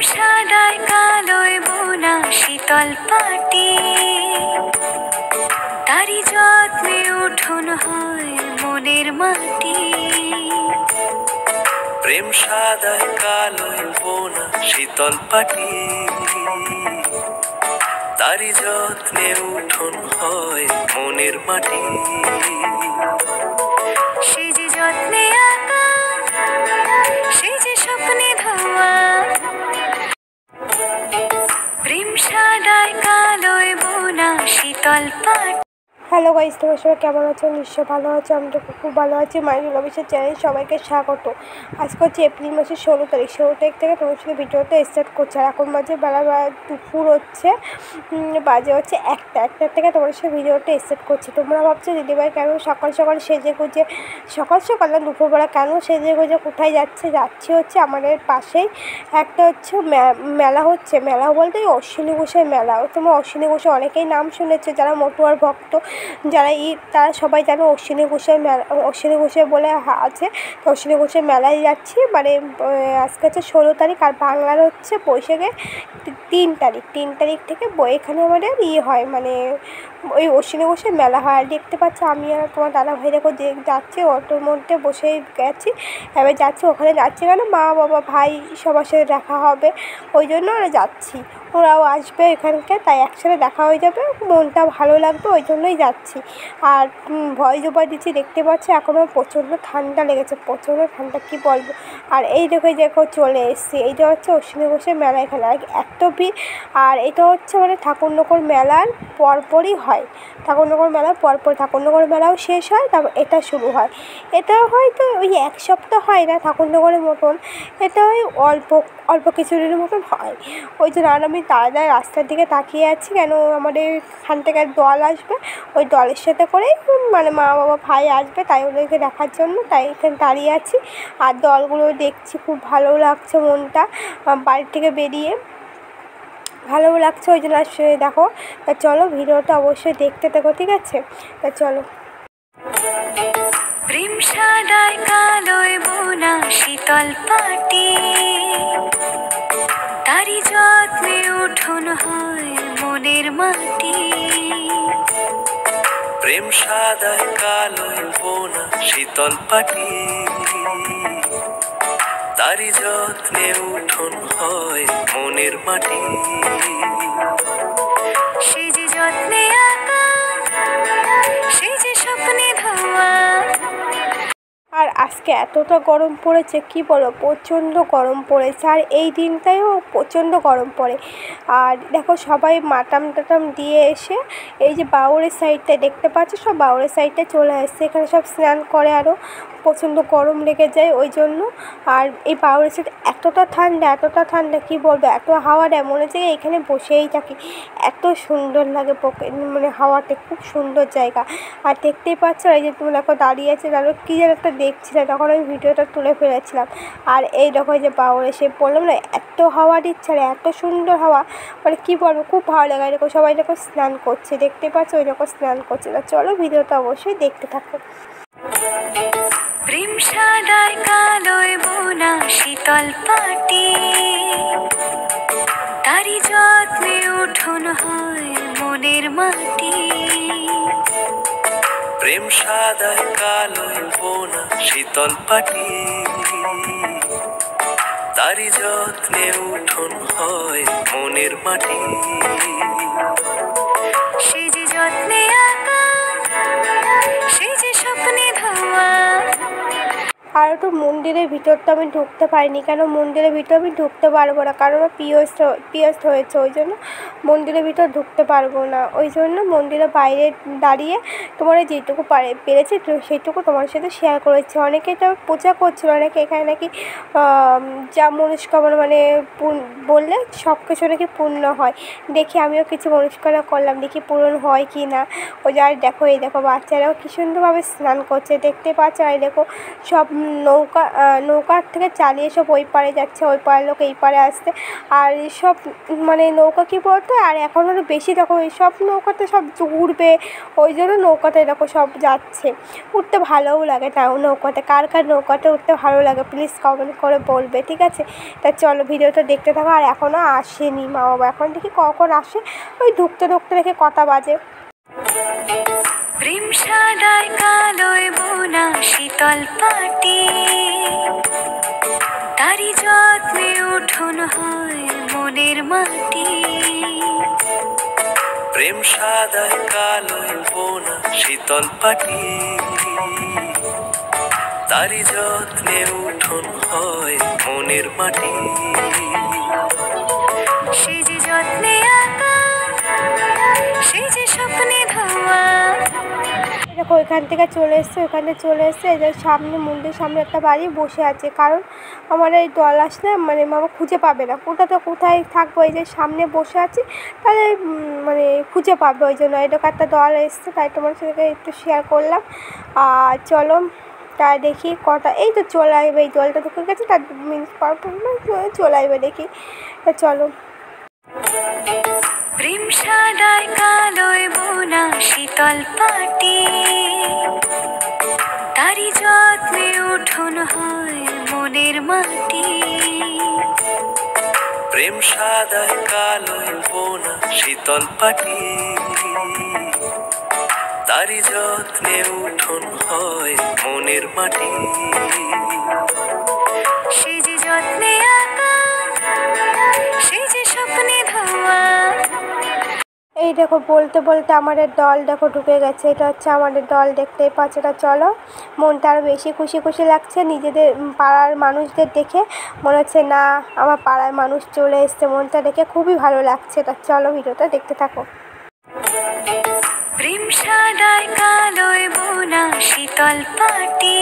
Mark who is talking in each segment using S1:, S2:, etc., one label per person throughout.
S1: সাদায় কালোয় বোনা শীতল পাটি, তারি যত্নে উঠোন হয় মনের মাটি।
S2: প্রেম সাদায় কালোয় বোনা শীতল পাটি, তারি যত্নে উঠোন হয় মনের মাটি।
S1: সে যে যত্নে আঁকা, সে যে স্বপ্নে ধোয়া, প্রেম সাদায় কালোয় বোনা শীতল পাটি।
S3: হ্যালো গাইস, তোমার সবাই কেমন আছো? নিশ্চয় ভালো আছো। আমি তো খুব ভালো আছি। মাইনুল অফিসের চ্যানেলে সবাইকে স্বাগত। আজকে হচ্ছে এপ্রিল মাসের 16 তারিখ। 16 তারিখ থেকে তোমার সাথে ভিডিওটা স্টার্ট করছে। আর এখন বাজে বেলা দুপুর হচ্ছে বাজে হচ্ছে 1টা থেকে তোমার সাথে ভিডিওটা স্টার্ট করছি। তোমরা ভাবছো দিদিভাই কেন সকাল সকাল সেজে গুজে, সকাল সকাল না দুপুরবেলা কেন সেজে গুজে কোথায় যাচ্ছি হচ্ছে আমাদের পাশেই একটা হচ্ছে মেলা হচ্ছে। মেলা বলতে অশ্বিনী ঘোষের মেলা। তোমরা অশ্বিনী ঘোষের অনেকেই নাম শুনেছো, যারা মতুয়ার ভক্ত, যারা তারা সবাই জানো অশ্বিনী ঘোষের মেলা, অশ্বিনী ঘোষের বলে আছে। তো অশ্বিনী ঘোষের মেলায় যাচ্ছি। মানে আজকে হচ্ছে 16 তারিখ, আর বাংলার হচ্ছে বৈশাখে 3 তারিখ। 3 তারিখ থেকে এখানে আমাদের হয়, মানে ওই অশ্বিনী ঘোষের মেলা হয়। আর দেখতে পাচ্ছি আমি আর তোমার দাদা ভাই দেখো যে যাচ্ছি, অটোর মধ্যে বসে গেছি। এবার যাচ্ছি, ওখানে যাচ্ছি কেন মা বাবা ভাই সবার সাথে দেখা হবে, ওই জন্য আমরা যাচ্ছি। ওরাও আসবে এখানকে, তাই একসাথে দেখা হয়ে যাবে, মনটা ভালো লাগবে, ওই জন্যই যাচ্ছি। আর ভয়েস ওভার দিচ্ছি, দেখতে পাচ্ছি এখনও প্রচণ্ড ঠান্ডা লেগেছে, প্রচণ্ড ঠান্ডা কী বলবো। আর এই দেখো চলে এসেছি। এইটা হচ্ছে অশ্বিনী ঘোষের মেলা। এখানে আর এত ভিড়। আর এটা হচ্ছে মানে ঠাকুরনগর মেলার পরপরই হয়। ঠাকুরনগর মেলার পরপর ঠাকুরনগর মেলাও শেষ হয়, তারপর এটা শুরু হয়। এটা হয়তো ওই 1 সপ্তাহ হয় না ঠাকুরনগরের মতন, এটা ওই অল্প কিছুদিনের মতন হয়। ওই জন্য আর আমি তাড়াতাড়ি রাস্তার দিকে তাকিয়ে আছি, কেন আমাদের এখান থেকে দল আসবে, ওই দলের সাথে করেই মানে মা বাবা ভাই আসবে, তাই ওদেরকে দেখার জন্য তাই এখানে দাঁড়িয়ে আছি। আর দলগুলো দেখছি, খুব ভালো লাগছে মনটা বাড়ি থেকে বেরিয়ে, ভালো লাগছে, ওই জন্য দেখো। তা চলো ভিডিওটা অবশ্যই দেখতে থাকো, ঠিক আছে? তা চলো।
S1: প্রেম সাদায় কালোয় বোনা শীতল পাটি, তারি যত্নে উঠোন হয় মনের মাটি।
S2: প্রেম সাদায় কালোয় বোনা শীতল পাটি, তারি যত্নে উঠোন হয় মনের মাটি।
S1: সে যে যত্নে আঁকা, সে যে স্বপ্নে ধোয়া।
S3: আর আজকে এতটা গরম পড়েছে কি বলো, প্রচণ্ড গরম পড়েছে। আর এই দিনটাইও প্রচণ্ড গরম পড়ে। আর দেখো সবাই মাটাম টাটাম দিয়ে এসে এই যে বাউরের সাইডটায় দেখতে পাচ্ছ, সব বাউরের সাইডটায় চলে আসছে। এখানে সব স্নান করে, আরও প্রচণ্ড গরম লেগে যায় ওই জন্য। আর এই বাউরের সাইড এতটা ঠান্ডা কি বলবো, এত হাওয়া দেয় মনে হচ্ছে এখানে বসেই থাকি, এত সুন্দর লাগে। মানে হাওয়াতে খুব সুন্দর জায়গা। আর দেখতেই পাচ্ছ এই যে তুমি দেখো দাঁড়িয়ে আছে, দাঁড়ো কী যেন একটা দেখছিলে, তখন আমি ভিডিওটা তুলে ফেলেছিলাম। আর এই দেখো যে বাউর এসে বললাম না, এত হাওয়া দিচ্ছে আর এত সুন্দর হাওয়া, মানে কী বলবো, খুব ভালো লাগে। দেখো সবাই দেখো স্নান করছে, দেখতে পাচ্ছ ওই দেখো স্নান করছে। তা চলো ভিডিওটা অবশ্যই দেখতে থাকো।
S1: প্রেম সাদায় কালোয় বোনা শীতল পাটি, তারি যত্নে উঠোন হয় মনের মাটি।
S2: প্রেম সাদায় কালোয় বোনা শীতল পাটি, তারি যত্নে উঠোন হয় মনের মাটি।
S1: সে যে যত্নে আঁকা, সে যে স্বপ্নে ধোয়া।
S3: আর একটু মন্দিরের ভিতরটা আমি ঢুকতে পারিনি, কেন মন্দিরের ভিতর আমি ঢুকতে পারবো না, কারণ আমার পিরিয়ডস হয়েছে, ওই জন্য মন্দিরের ভিতর ঢুকতে পারবো না। ওই জন্য মন্দিরের বাইরে দাঁড়িয়ে তোমার যেটুকু পেরেছি সেইটুকু তোমার সাথে শেয়ার করেছি। অনেকে এটা পূজা করছিল, অনেকে এখানে নাকি যা মনস্কামনা মানে বললে সব কিছু নাকি পূর্ণ হয়। দেখি আমিও কিছু মনস্কামনা করলাম, দেখি পূরণ হয় কি না। ওই আর দেখো এই দেখো বাচ্চারাও কী সুন্দরভাবে স্নান করছে, দেখতে পাচ্ছ। আর দেখো সব নৌকার থেকে চালিয়ে সব ওই পারে যাচ্ছে, ওই পাড়ের লোক এই পারে আসছে। আর সব মানে নৌকা কী বলতো, আর এখন আরও বেশি দেখো সব নৌকাতে সব ঘুরবে, ওই জন্য নৌকাতে দেখো সব যাচ্ছে। উঠতে ভালোও লাগে তাও নৌকাতে। কার কার নৌকাতে উঠতে ভালো লাগে প্লিজ কমেন্ট করে বলবে, ঠিক আছে? তা চলো ভিডিওটা দেখতে থাকো। আর এখনও আসেনি মা বাবা, এখন দেখি কখন আসে, ওই ঢুকতে দেখে কটা বাজে।
S1: প্রেম সাদায় কালোয় বোনা শীতল পাটি, তারি যত্নে উঠোন হয় মনের মাটি।
S2: প্রেম সাদায় কালোয় বোনা শীতল পাটি, তারি যত্নে উঠোন হয় মনের মাটি।
S1: সে যে যত্নে আঁকা, সে যে স্বপ্নে ধোয়া।
S3: দেখো ওইখান থেকে চলে এসছে, এদের সামনে মন্দির সামনে একটা বাড়ি বসে আছে। কারণ আমার এই দল আসলে মানে মামা খুঁজে পাবে না, কোথায় থাকবো, এই যে সামনে বসে আছি, তাহলে মানে খুঁজে পাবে। ওই জন্য এরকম একটা দল এসছে, তাই তোমার সাথে একটু শেয়ার করলাম। আর চলো তা দেখি কটা, এই তো চলে আসবে, এই দলটা ঢুকে গেছে, তার মিনিট পর চলে আসবে দেখি। তা চলো।
S1: প্রেম সাদায় কালোয় বোনা শীতল পাটি, তারি যত্নে উঠোন হয় মনের মাটি।
S2: প্রেম সাদায় কালোয় বোনা শীতল পাটি, তারি যত্নে উঠোন হয় মনের মাটি।
S1: সে যে যত্নে আঁকা, সে যে স্বপ্নে ধোয়া।
S3: এই দেখো বলতে আমাদের দল দেখো ঢুকে গেছে। এটা হচ্ছে আমাদের দল, দেখতেই পাচ্ছ। এটা চলো, মনটা আরও বেশি খুশি লাগছে নিজেদের পাড়ার মানুষদের দেখে। মনে হচ্ছে না আমার পাড়ার মানুষ চলে এসছে, মনটা দেখে খুবই ভালো লাগছে। তা চলো ভিডিওটা দেখতে থাকো।
S1: প্রেম সাদায় কালোয় বোনা শীতল পাটি,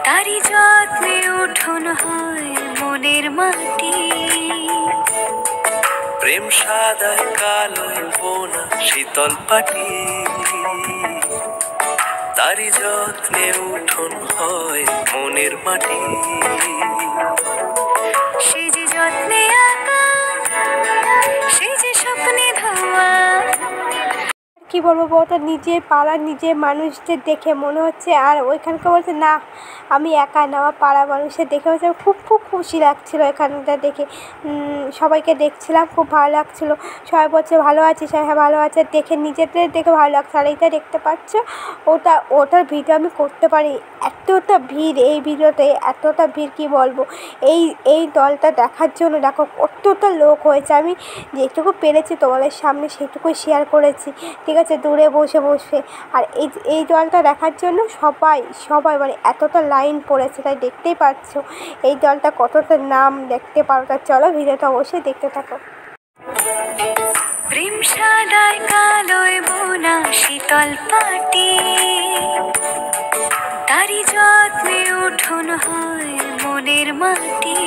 S1: তারি যত্নে উঠোন হয় মনের মাটি।
S2: প্রেম সাদায় কালোয় বোনা শীতল পাটি, তারি যত্নে উঠোন হয় মনের মাটি।
S1: সে যে যত্নে আঁকা, সে যে স্বপ্নে ধোয়া।
S3: কী বলবো বলতো, নিজের পাড়ার নিজের মানুষদের দেখে মনে হচ্ছে, আর ওইখানকার বলছে না আমি একা না, আমার পাড়ার মানুষদের দেখে হচ্ছে খুব খুশি লাগছিলো। এখানটা দেখে সবাইকে দেখছিলাম, খুব ভালো লাগছিলো। সবাই বলছে ভালো আছিস, হ্যাঁ ভালো আছে, দেখে নিজেদের দেখে ভালো লাগছে। আর এইটা দেখতে পাচ্ছ, ওটার ভিডিও আমি করতে পারি, এতটা ভিড় এই ভিডিওতে, এতটা ভিড় কি বলবো। এই দলটা দেখার জন্য দেখো কতটা লোক হয়েছে। আমি যেটুকু পেরেছি তোমাদের সামনে সেটুকুই শেয়ার করেছি, ঠিক আছে, দূরে বসে। আর এই দলটা দেখার জন্য সবাই মানে এতটা লাইন পড়েছে, তাই দেখতেই পাচ্ছ এই দলটা কতটা নাম দেখতে পারো। তা চলো ভিডিওটা অবশ্যই দেখতে থাকো।
S1: প্রেম সাদায় কালোয় বোনা শীতল পাটি, তারি যত্নে উঠোন হয় মনের মাটি।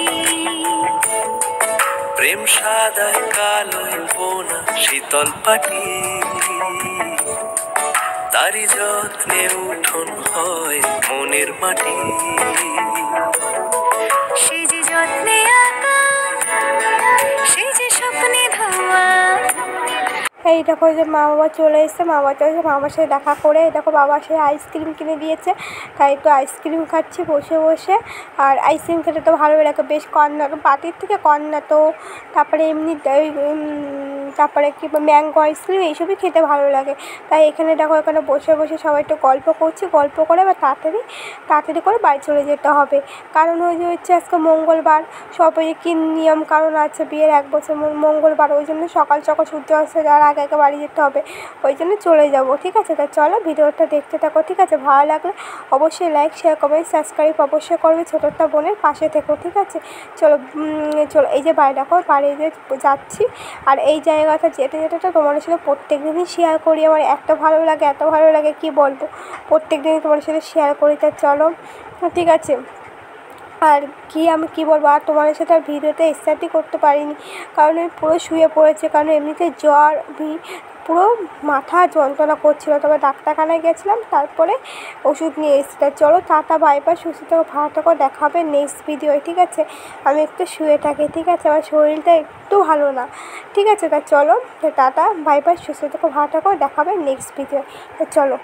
S2: প্রেম সাদায় কালোয় বোনা শীতল পাটি, তারি যত্নে উঠোন হয় মনের মাটি।
S1: সে যে যত্নে আঁকা, সে যে স্বপ্নে ধোয়া।
S3: এই দেখো যে মা বাবা চলে এসেছে, মা বাবার সাথে দেখা করে দেখো বাবা সে আইসক্রিম কিনে দিয়েছে, তাই তো আইসক্রিম খাচ্ছি বসে। আর আইসক্রিম খেতে তো ভালোই লাগে, বেশ কর্নার বাটির থেকে কর্নার তো, তারপরে এমনি তারপরে কি ম্যাঙ্গো আইসক্রিম এইসবই খেতে ভালো লাগে। তাই এখানে দেখো এখানে বসে সবাই একটু গল্প করছি, গল্প করে এবার তাড়াতাড়ি করে বাড়ি চলে যেতে হবে। কারণ হচ্ছে আজকে মঙ্গলবার, সবাই কি নিয়ম কারণ আছে, বিয়ের 1 বছর মঙ্গলবার, ওই জন্য সকাল সূর্য অস্ত যাওয়ার আগে বাড়ি যেতে হবে, ওই জন্য চলে যাব, ঠিক আছে। তা চলো ভিডিওটা দেখতে থাকো, ঠিক আছে। ভালো লাগলে অবশ্যই লাইক শেয়ার কমেন্ট সাবস্ক্রাইব অবশ্যই করবে, ছোটোটা বোনের পাশে থেকো, ঠিক আছে। চলো এই যে বাড়ি দেখো, বাড়ি যাচ্ছি। আর এই জায়গাটা যেতে তোমাদের সাথে প্রত্যেক দিনই শেয়ার করি, আমার এত ভালো লাগে কি বলবো, প্রত্যেক দিনই তোমাদের সাথে শেয়ার করি। তা চলো, ঠিক আছে। আর আমি কি বলবো, আর তোমাদের সাথে আর ভিডিওতে স্টার্টই করতে পারিনি, কারণ আমি পুরো শুয়ে পড়েছি, কারণ এমনিতে জ্বর পুরো মাথা যন্ত্রণা করছিলো, তবে ডাক্তারখানায় গেছিলাম, তারপরে ওষুধ নিয়ে এসেছি। তা চলো টাটা বাই বাই, সুস্থ থেকো ভালো থেকো, দেখা হবে নেক্সট ভিডিও, ঠিক আছে? আমি একটু শুয়ে থাকি, ঠিক আছে? আমার শরীরটা একটু ভালো না, ঠিক আছে? তা চলো টাটা বাই বাই, সুস্থ থেকো ভালো থেকো, দেখা হবে নেক্সট ভিডিও, তো চলো।